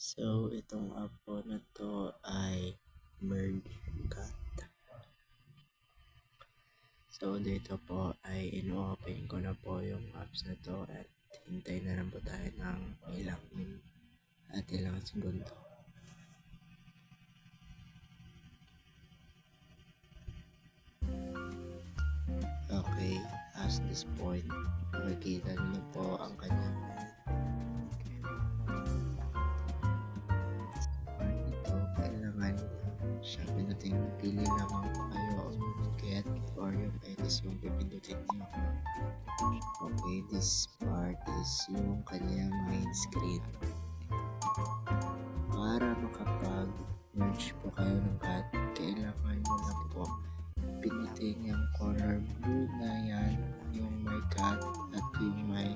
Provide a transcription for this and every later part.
So, itong app po na to ay MergeCat. So, dito po ay ino-open ko na po yung apps na to at hintay na lang po tayo ng ilang segundo. Okay, as this point, makikita nyo po ang kanyang ito. Kailangan siya pinutin, pili lamang po kayo yung get or yung edit yung pipindutin nyo. Okay, this part is yung kanyang main screen. Para makapag-merge po kayo ng cat, kailangan nyo lang po pinutin yung color blue na yan, yung may cat at yung may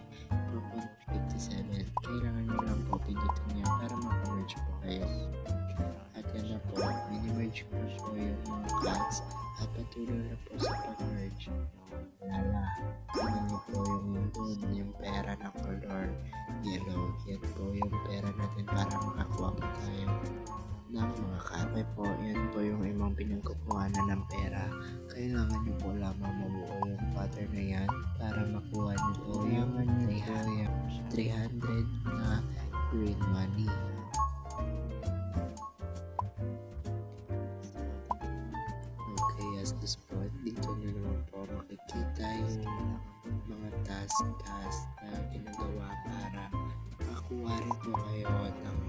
Propon 57. Kailangan nyo lang po pinutin yan para maka-merge po kayo. At yan na po, mini-merge ko na po yung mga cats at patuloy na po sa pag-merge. Tingnan nyo po yung dun, yung pera na color yellow. Yan po yung pera natin para makakuha po tayo ng mga kape po. Yan po yung imong pinagkukuhanan ng pera. Kailangan nyo po lamang mabuo yung pattern na yan para makuha nyo po yung 300 na green money. Okay, as this point, dito nyo naman po makikita yung mga task na ginagawa para makuha rin po kayo ng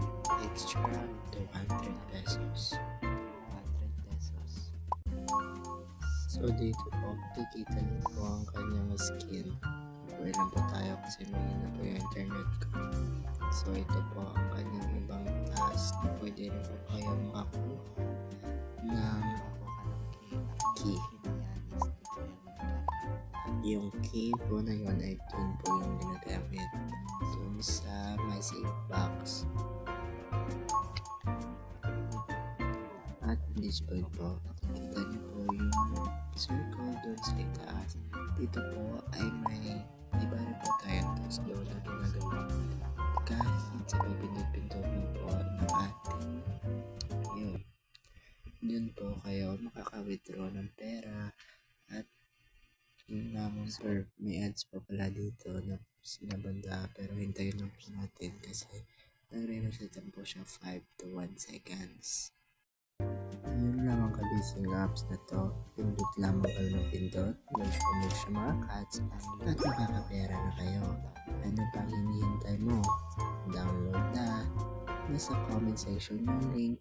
extra 200 pesos. So dito po, makikita niyo po ang kanyang skin. Pwede lang po tayo kasi may na po yung internet ko. So ito po ang kanyang ibang task na pwede rin po kayo makakuha ng key. Yung key po na yun ay dun po yung ginagamit dun sa my save box. At this point po, kita niyo po yung circle dun sa itaas. Dito po ay may iba rin po tayong task doon na ginagawa kahit sa pabindot-pindot po ng ating yun po kayo makaka-withdraw ng pera. At yun naman sir, may ads pa pala dito na sinabanda pero hintayin lang po natin kasi nagre-reset po siya 5 to 1 seconds. Yun lang ang kabising apps na to. Pindot lamang kayo ng pindot, merge po merge sa mga cats at makakapera na kayo. Ano pang hinihintay mo? Download na. Nasa comment section yung link